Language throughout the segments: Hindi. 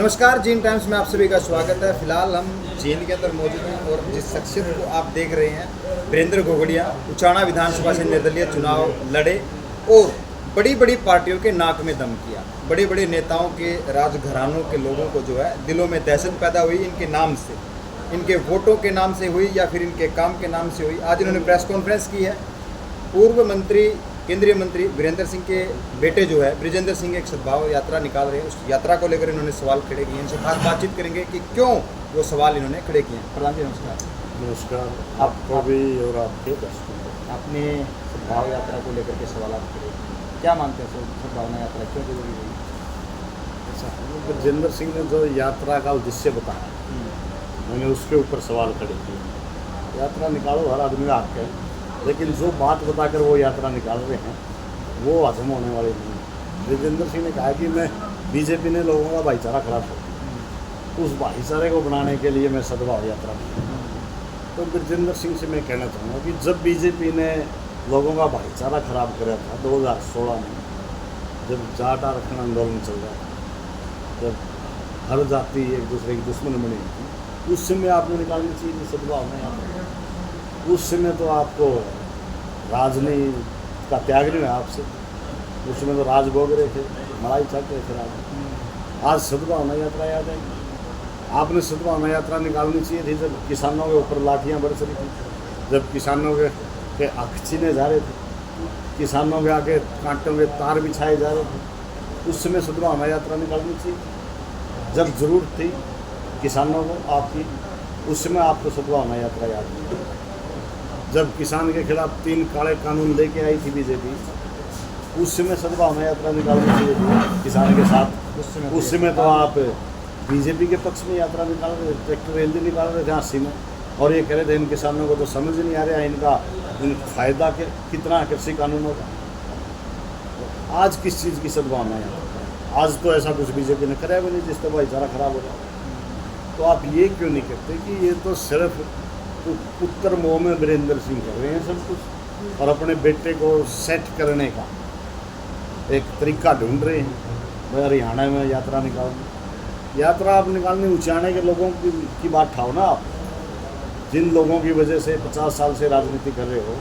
नमस्कार, जीन टाइम्स में आप सभी का स्वागत है। फिलहाल हम जीन के अंदर मौजूद हैं और जिस शख्सियत को आप देख रहे हैं, वीरेंद्र घोगड़िया उचाना विधानसभा से निर्दलीय चुनाव लड़े और बड़ी बड़ी पार्टियों के नाक में दम किया। बड़े बड़े नेताओं के राजघरानों के लोगों को जो है दिलों में दहशत पैदा हुई इनके नाम से, इनके वोटों के नाम से हुई या फिर इनके काम के नाम से हुई। आज इन्होंने प्रेस कॉन्फ्रेंस की है। पूर्व मंत्री, केंद्रीय मंत्री वीरेंद्र सिंह के बेटे जो है ब्रिजेंद्र सिंह एक सद्भाव यात्रा निकाल रहे हैं। उस यात्रा को लेकर इन्होंने सवाल खड़े किए। इनसे खास बातचीत करेंगे कि क्यों वो सवाल इन्होंने खड़े किए हैं। प्रधान जी नमस्कार। नमस्कार आपको भी और आपके दर्शकों को। आपने सद्भाव यात्रा को लेकर के सवाल खड़े, क्या मानते हैं सद्भावना यात्रा क्यों जरूरी है? ब्रिजेंद्र सिंह ने जो यात्रा का उद्देश्य बताया, मैंने उसके ऊपर सवाल खड़े किए। यात्रा निकालो, हर आदमी का हक है, लेकिन जो बात बताकर वो यात्रा निकाल रहे हैं वो हजम होने वाली नहीं। ब्रिजेंद्र सिंह ने कहा कि मैं बीजेपी ने लोगों का भाईचारा खराब कर, उस भाईचारे को बनाने के लिए मैं सद्भाव यात्रा की। तो ब्रिजेंद्र सिंह से मैं कहना चाहूँगा कि जब बीजेपी ने लोगों का भाईचारा खराब कराया था 2016 में, जब जाट आरक्षण आंदोलन चल रहा था, जब हर जाति एक दूसरे की दुश्मन बनी थी, उस समय आपने निकालनी चाहिए सद्भाव में यात्रा। उस समय तो आपको राजनीति का त्याग नहीं है आपसे, उस समय तो राज भोग रहे थे, लड़ाई चल रहे थे। आज सद्भावना यात्रा याद है। आपने सद्भावना यात्रा निकालनी चाहिए थी जब किसानों के ऊपर लाठियाँ बरस रही थी, जब किसानों के हक छीने जा रहे थे, किसानों के आगे कांटों के तार बिछाए जा रहे थे, उस समय सद्भावना यात्रा निकालनी चाहिए। जब जरूरत थी किसानों को आपकी, उस समय आपको सद्भावना यात्रा याद नहीं। जब किसान के खिलाफ 3 काले कानून लेके आई थी बीजेपी, उस समय सद्भावना यात्रा निकालनी चाहिए थी किसान के साथ। उस समय तो आप बीजेपी के पक्ष में यात्रा निकाल रहे थे, ट्रैक्टर रैली निकाल रहे थे 80 में, और ये कह रहे थे इन किसानों को तो समझ नहीं आ रहा है इनका फायदा कितना कृषि कानून होगा। आज किस चीज़ की सद्भावना यात्रा? आज तो ऐसा कुछ बीजेपी ने कराया भी नहीं जिससे भाईचारा खराब हो जाए। तो आप ये क्यों नहीं कहते कि ये तो सिर्फ उत्तर मोह में वीरेंद्र सिंह कर रहे हैं सब कुछ, और अपने बेटे को सेट करने का एक तरीका ढूंढ रहे हैं। भाई हरियाणा में यात्रा निकालनी, यात्रा आप निकालनी उचाने के लोगों की बात ठाओ ना आप, जिन लोगों की वजह से 50 साल से राजनीति कर रहे हो,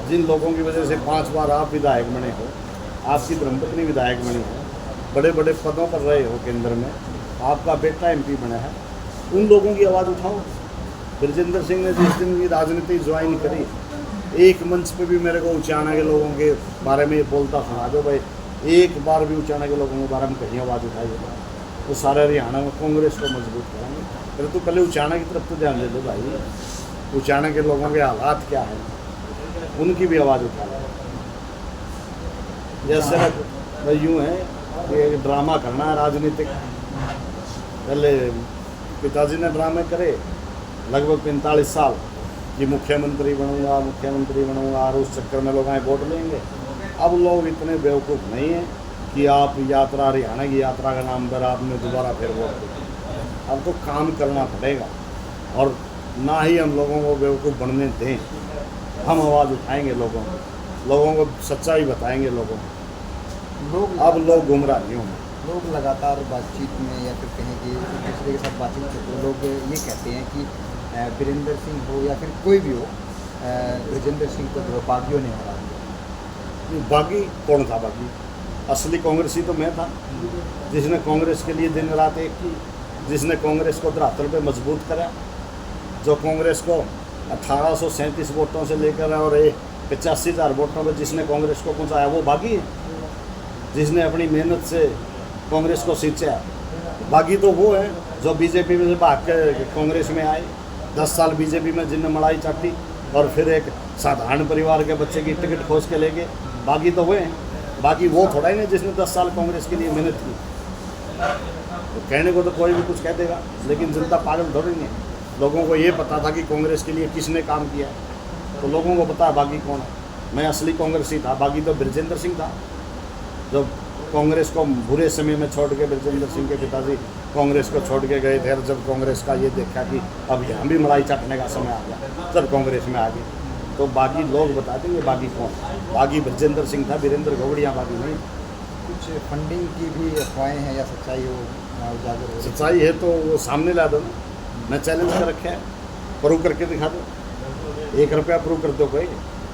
जिन लोगों की वजह से 5 बार आप विधायक बने हो, आपकी धर्मपत्नी विधायक बनी है, बड़े बड़े पदों पर रहे हो केंद्र में, आपका बेटा MP बना है, उन लोगों की आवाज़ उठाओ। ब्रिजेंद्र सिंह ने जिस दिन की राजनीति ज्वाइन करी, एक मंच पे भी मेरे को उचाना के लोगों के बारे में बोलता सुना दो भाई, एक बार भी उचाना के लोगों के बारे में कहीं आवाज़ उठाई तो सारे हरियाणा में कांग्रेस को मजबूत करेंगे। फिर तो पहले उचाना की तरफ तो ध्यान दे दो भाई, उचाना के लोगों के हालात क्या है, उनकी भी आवाज़ उठा लो। जैसे भाई यूँ है कि एक ड्रामा करना है राजनीतिक। पहले पिताजी ने ड्रामे करे लगभग 45 साल कि मुख्यमंत्री बनूंगा, और उस चक्कर में लोग आए वोट लेंगे। अब लोग इतने बेवकूफ़ नहीं हैं कि आप यात्रा, हरियाणा की यात्रा का नाम पर आपने दोबारा फिर वोट दें। अब तो काम करना पड़ेगा, और ना ही हम लोगों को बेवकूफ़ बनने दें। हम आवाज़ उठाएंगे लोगों को सच्चाई बताएंगे लोगों को। अब लोग गुमराह नहीं होंगे। लोग लगातार बातचीत में या फिर कहें कि एक दूसरे के साथ बातचीत करते हैं, लोग ये कहते हैं कि वीरेंद्र सिंह हो या फिर कोई भी हो, ब्रिजेंद्र सिंह को जो बागियों ने हरा दिया। बागी कौन था? बागी असली कांग्रेसी तो मैं था, जिसने कांग्रेस के लिए दिन रात एक की, जिसने कांग्रेस को धरातल पे मजबूत करा, जो कांग्रेस को 1837 वोटों से लेकर और 85,000 वोटों पर जिसने कांग्रेस को पहुँचाया, वो बागी है। जिसने अपनी मेहनत से कांग्रेस को सींचा, बागी तो वो है जो बीजेपी में से भाग के कांग्रेस में आए, 10 साल बीजेपी में जिनने मलाई चाटी और फिर एक साधारण परिवार के बच्चे की टिकट खोज के ले गए। बागी तो वो हैं। बाकी वो थोड़ा ही नहीं जिसने 10 साल कांग्रेस के लिए मेहनत की। तो कहने को तो कोई भी कुछ कह देगा, लेकिन जनता पागल थोड़ी नहीं है। लोगों को ये पता था कि कांग्रेस के लिए किसने काम किया, तो लोगों को पता है बागी कौन है। मैं असली कांग्रेसी था, बागी तो ब्रिजेंद्र सिंह था। जब कांग्रेस को बुरे समय में छोड़ के ब्रिजेंद्र सिंह के पिताजी कांग्रेस को छोड़ के गए थे, और जब कांग्रेस का ये देखा कि अब यहाँ भी मलाई चाटने का समय आ गया, तब कांग्रेस में आ गए। तो बागी लोग बता देंगे बागी कौन। बागी ब्रिजेंद्र सिंह था, वीरेंद्र घोगड़िया बागी नहीं। कुछ फंडिंग की भी अफवाहें हैं या सच्चाई हो उजागर हो रही है? सच्चाई है तो वो सामने ला दो ना। मैं चैलेंज कर रखा है, प्रूव करके दिखा दो। 1 रुपया प्रूव कर दो कोई,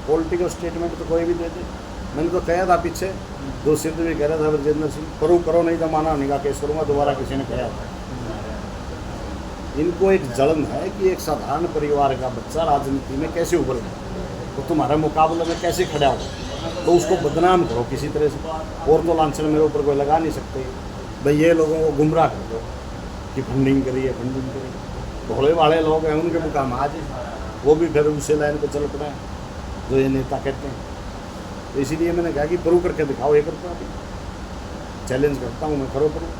पॉलिटिकल स्टेटमेंट तो कोई भी दे दे। मैंने तो कहा था पीछे, 2 सिंध भी कह रहा था ब्रजेंद्र सिंह, प्रूव करो नहीं तो माना नहीं का केस करूँगा, दोबारा किसी ने कहा था। इनको एक जलन है कि एक साधारण परिवार का बच्चा राजनीति में कैसे उभर गया, तो तुम्हारे मुकाबले में कैसे खड़ा हो, तो उसको बदनाम करो किसी तरह से। और तो लांछन मेरे ऊपर कोई लगा नहीं सकते भाई। ये लोगों को गुमराह कर दो कि फंडिंग करिए फंडिंग करिए। भोले वाले लोग हैं, उनके मुकाम आज वो भी फिर उसे लाइन पर चल पड़े हैं जो ये नेता कहते हैं। तो इसीलिए मैंने कहा कि प्रूव करके दिखाओ 1 रुपया भी। चैलेंज करता हूँ मैं, करो प्रूव।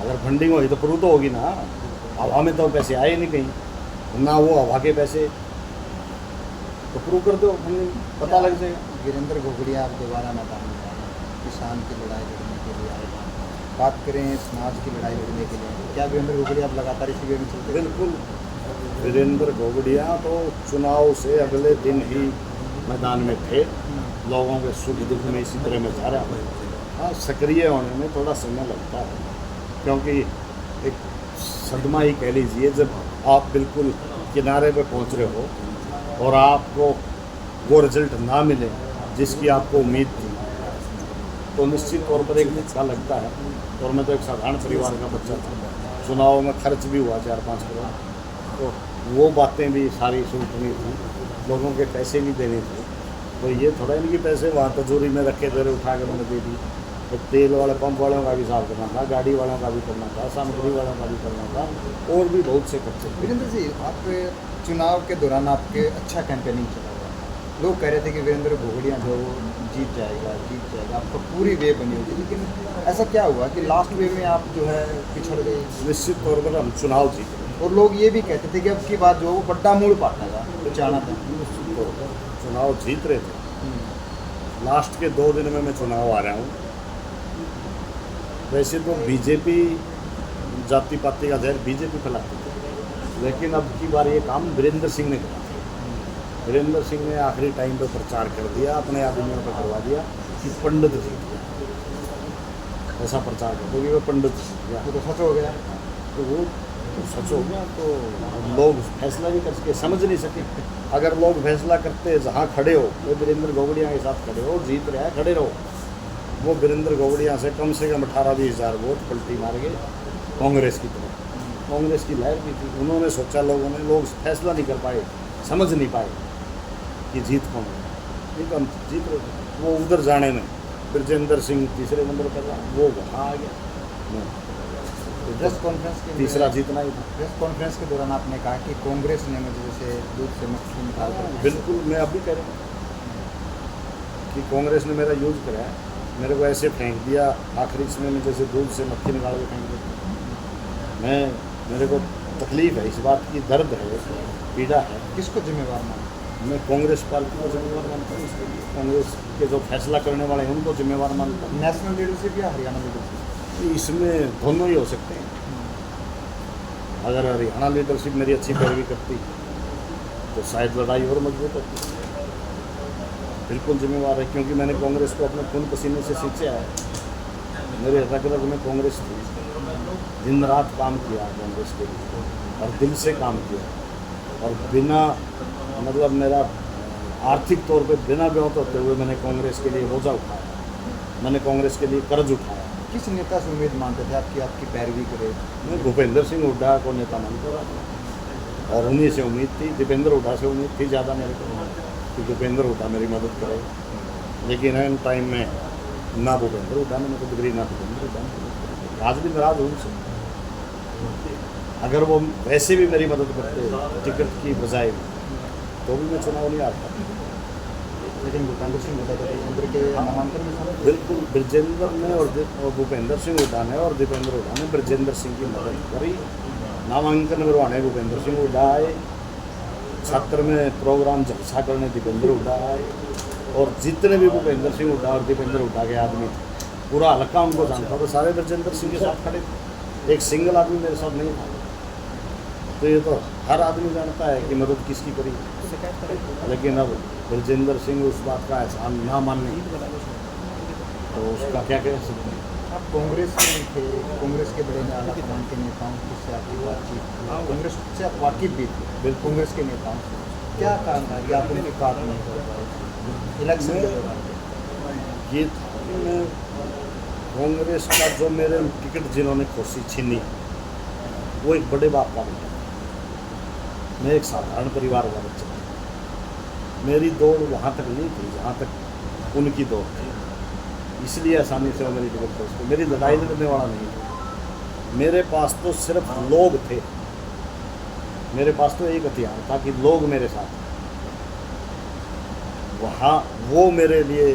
अगर फंडिंग होगी तो प्रूव तो होगी ना। हवा में तो पैसे आए नहीं कहीं ना, वो हवा के पैसे, तो प्रूव कर दो, फंडिंग पता लग जाएगा। वीरेंद्र घोगड़िया आप दोबारा मैदान में आए, किसान की लड़ाई लड़ने के लिए आए हैं। बात करें समाज की लड़ाई लड़ने के लिए, क्या वीरेंद्र घोगड़िया आप लगातार इसी वे में चलते हैं? बिल्कुल, वीरेंद्र घोगड़िया तो चुनाव से अगले दिन ही मैदान में थे। लोगों के सुख दुख में इसी तरह में जा रहा है। हाँ, सक्रिय होने में थोड़ा समय लगता है, क्योंकि एक सदमा ही कह लीजिए, जब आप बिल्कुल किनारे पे पहुंच रहे हो और आपको वो रिजल्ट ना मिले जिसकी आपको उम्मीद थी, तो निश्चित तौर पर एक झटका लगता है। और मैं तो एक साधारण परिवार का बच्चा था, चुनाव में खर्च भी हुआ 4-5 करोड़, तो वो बातें भी सारी सुननी थी, लोगों के पैसे भी देने थे। तो ये थोड़ा इनके पैसे वहाँ तजूरी में रखे थे, उठा के मैंने दे दी। तो तेल वाले पंप वालों का भी हिसाब करना था, गाड़ी वालों का भी करना था, सामग्री वालों का भी करना था, और भी बहुत से खर्चे। वीरेंद्र जी, आप चुनाव के दौरान आपके अच्छा कैंपेनिंग चला हुआ था, लोग कह रहे थे कि वीरेंद्र घोगड़िया जो जीत जाएगा, आपका पूरी वे बनी होगी, लेकिन ऐसा क्या हुआ कि लास्ट वे में आप जो है पिछड़ गए? निश्चित तौर पर हम चुनाव जीते, और लोग ये भी कहते थे कि अब की बात जो वो बड्डा मूड पाटना था, तो जाना था। निश्चित तौर पर चुनाव जीत रहे थे। लास्ट के 2 दिन में मैं चुनाव आ रहा हूँ। वैसे तो बीजेपी जाति पाति का जहर बीजेपी फैलाती थी, लेकिन अब की बार ये काम वीरेंद्र सिंह ने करा। वीरेंद्र सिंह ने आखिरी टाइम पे प्रचार कर दिया, अपने आदमियों पर करवा दिया कि पंडित जीत गया, ऐसा प्रचार कर दो कि वो पंडित जीत गया। वो तो सच हो गया। तो वो तो सच हो गया, तो लोग फैसला नहीं कर सके, समझ नहीं सके। अगर लोग फैसला करते जहाँ खड़े हो, तो वीरेंद्र घोगड़िया के साथ खड़े हो, जीत रहा है, खड़े रहो। वो वीरेंद्र घोगड़िया से कम 18-20 हज़ार वोट पलटी मार गए कांग्रेस की तरफ। कांग्रेस की लहर भी थी, उन्होंने सोचा, लोग फैसला नहीं कर पाए, समझ नहीं पाए कि जीत कौन है। नहीं तो हम जीत रहे थे। वो उधर जाने में ब्रजेंद्र सिंह तीसरे नंबर पर था, वो वहाँ आ गया। प्रेस कॉन्फ्रेंस के तीसरा जीतना ही था। प्रेस कॉन्फ्रेंस के दौरान आपने कहा कि कांग्रेस ने मुझे जैसे दूध से मक्खी निकाल कर, बिल्कुल, मैं अभी कह रहा हूँ कि कांग्रेस ने मेरा यूज करा है, मेरे को ऐसे फेंक दिया आखिरी समय में जैसे दूध से मक्खी निकाल के फेंक दिया। मेरे को तकलीफ है इस बात की, दर्द है, पीड़ा है। किसको जिम्मेवार माना? मैं कांग्रेस पार्टी को जिम्मेवार मानता हूँ इसके लिए। कांग्रेस के जो फैसला करने वाले हैं उनको जिम्मेवार मानता हूँ। नेशनल लीडरशिप या हरियाणा लीडरशिप? इसमें दोनों ही हो सकते हैं। अगर हरियाणा लीडरशिप मेरी अच्छी पैरवी करती तो शायद लड़ाई और मजबूत होती। बिल्कुल जिम्मेवार है, क्योंकि मैंने कांग्रेस को अपने खून पसीने से सींचा है। मेरे रग रग में कांग्रेस थी, दिन रात काम किया कांग्रेस के लिए और दिल से काम किया, और बिना मतलब मेरा आर्थिक तौर पे बिना ब्योत होते हुए मैंने कांग्रेस के लिए बोझा उठाया, मैंने कांग्रेस के लिए कर्ज उठाया। किस नेता से उम्मीद मानते थे आपकी पैरवी करे? मैं भूपेंद्र सिंह हुड्डा को नेता मानता था, और उन्हीं से उम्मीद थी, दीपेंद्र हुड्डा से उम्मीद थी ज़्यादा मेरे को कि दीपेंद्र हुड्डा मेरी मदद करे। लेकिन इन टाइम में ना भूपेंद्र हुड्डा ने मदद करी, ना दीपेंद्र हुड्डा ने मदद करी। आज भी नाराज हूँ उनसे। अगर वो वैसे भी मेरी मदद करते टिकट की बजाय, तो भी मैं चुनाव नहीं आता। लेकिन भूपेंद्र सिंह हुड्डा तो के नामांकन में शामिल? बिल्कुल, ब्रजेंद्र ने और भूपेंद्र सिंह हुड्डा ने और दीपेंद्र हुड्डा ने ब्रजेंद्र सिंह की मदद करी। नामांकन करवाने भूपेंद्र सिंह हुड्डा आए, छात्र में प्रोग्राम जलसा करने दीपेंद्र हुड्डा आए, और जितने भी भूपेंद्र सिंह हुड्डा और दीपेंद्र हुड्डा के आदमी थे, पूरा हल्का उनको जानता था, सारे ब्रजेंद्र सिंह के साथ खड़े थे। एक सिंगल आदमी मेरे साथ नहीं था। तो ये तो हर आदमी जानता है कि मदद किसकी करी। लेकिन अब ब्रजेंद्र सिंह उस बात का एहसान ना मानने, तो उसका क्या कह सकते हैं। आप कांग्रेस में थे, कांग्रेस के बड़े आला कमान के नेताओं से आपकी बातचीत थी, कांग्रेस से आप वाकिफ भी थे, बिल्कुल। कांग्रेस के नेताओं से क्या कारण था कि आप उनकी बात नहीं कर पाए इलेक्शन के दौरान? ये था कि मैं कांग्रेस का जो मेरे टिकट जिन्होंने खुशी छीनी, वो एक बड़े बाप का बेटा था। मैं एक साधारण परिवार का बच्चा था। मेरी दौड़ वहाँ तक नहीं थी जहाँ तक उनकी दौड़ थी, इसलिए आसानी से वो मेरी टिकट खुश थी। मेरी लड़ाई लड़ने वाला नहीं था। मेरे पास तो सिर्फ लोग थे, मेरे पास तो एक हथियार था कि लोग मेरे साथ थे। वहाँ वो मेरे लिए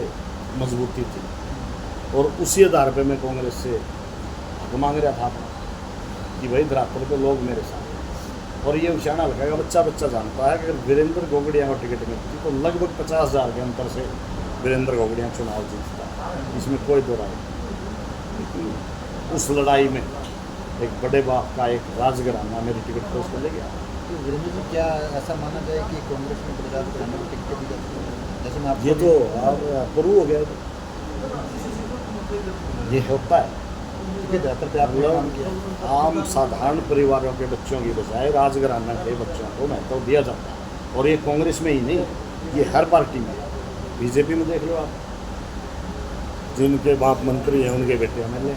मजबूती थी और उसी आधार पे मैं कांग्रेस से हक मांग रहा था कि भाई धरातल पे लोग मेरे साथ हैं। और ये उछाना लगेगा, बच्चा बच्चा जानता है कि अगर वीरेंद्र गोगड़िया को टिकट मिलती तो लगभग 50,000 के अंतर से वीरेंद्र गोगड़िया चुनाव जीतता, इसमें कोई दो राय नहीं। उस लड़ाई में एक बड़े बाप का एक राजघराना मेरी टिकट पर उसको ले गया। तो वीरेंद्र जी, क्या ऐसा माना जाए कि कांग्रेस में बड़े राजघराने को टिकट दी जाती है? जैसे मैं आपको ये तो प्रूव हो गया, ये होता है। ज़्यादातर पे आपने काम किया। आम साधारण परिवारों के बच्चों की बजाय राजघराना के बच्चों को महत्व दिया जाता है, और ये कांग्रेस में ही नहीं, ये हर पार्टी में। बीजेपी में देख लो आप, जिनके बाप मंत्री हैं उनके बेटे एमएलए,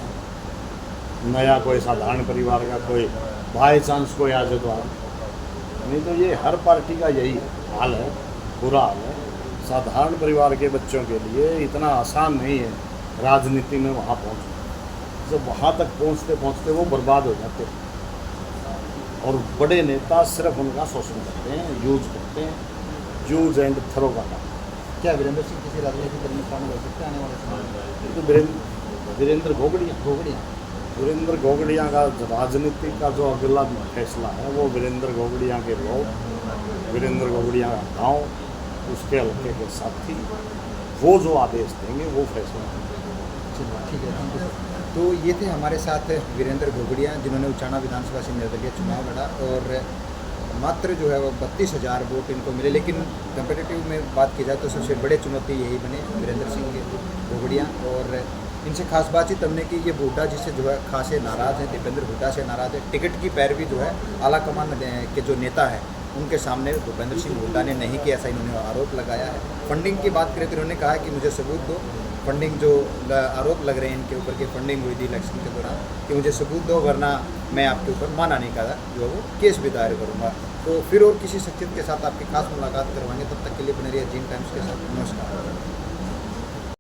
नया कोई साधारण परिवार का कोई बाई चांस कोई आ जाए तो आप, नहीं तो ये हर पार्टी का यही हाल है, बुरा हाल है। साधारण परिवार के बच्चों के लिए इतना आसान नहीं है राजनीति में वहाँ पहुँचना। जब वहाँ तक पहुँचते पहुँचते वो बर्बाद हो जाते हैं, और बड़े नेता सिर्फ उनका शोषण करते हैं, यूज करते हैं, यूज एंड थ्रो का काम। क्या वीरेंद्र सिंह किसी राजनीतिक दल में शामिल हो सकते हैं आने वाले समय में? तो वीरेंद्र गोगड़िया गोगड़िया वीरेंद्र गोगड़िया का राजनीति का जो अगला फैसला है वो वीरेंद्र गोगड़िया के लोग, वीरेंद्र गोगड़िया का गांव, उसके हल्के के साथी, वो जो आदेश देंगे वो फैसला होगा। चलिए ठीक है, थैंक यू सर। तो ये थे हमारे साथ वीरेंद्र गोगड़िया, जिन्होंने उचाना विधानसभा से निर्दलीय चुनाव लड़ा और मात्र जो है वो 32,000 वोट इनको मिले। लेकिन कंपेटिटिव में बात की जाए तो सबसे बड़े चुनौती यही बने वीरेंद्र सिंह के गोगड़िया। और इनसे खास बातचीत हमने की, ये हुड्डा जिससे जो है खासे नाराज़ हैं, दीपेंद्र हुड्डा से नाराज़ है। टिकट की पैरवी जो है आला कमान के जो नेता है उनके सामने भूपेंद्र सिंह हुड्डा ने नहीं किया, ऐसा इन्होंने आरोप लगाया है। फंडिंग की बात करें तो इन्होंने कहा कि मुझे सबूत दो, फंडिंग जो आरोप लग रहे हैं इनके ऊपर कि फंडिंग हुई थी इलेक्शन के दौरान, कि मुझे सबूत दो, वरना मैं आपके ऊपर माना नहीं कहा जो है वो केस भी दायर करूँगा। तो फिर और किसी शख्सियत के साथ आपकी खास मुलाकात करवाएंगे, तब तक के लिए बने रहिए जीन टाइम्स के साथ। नमस्कार।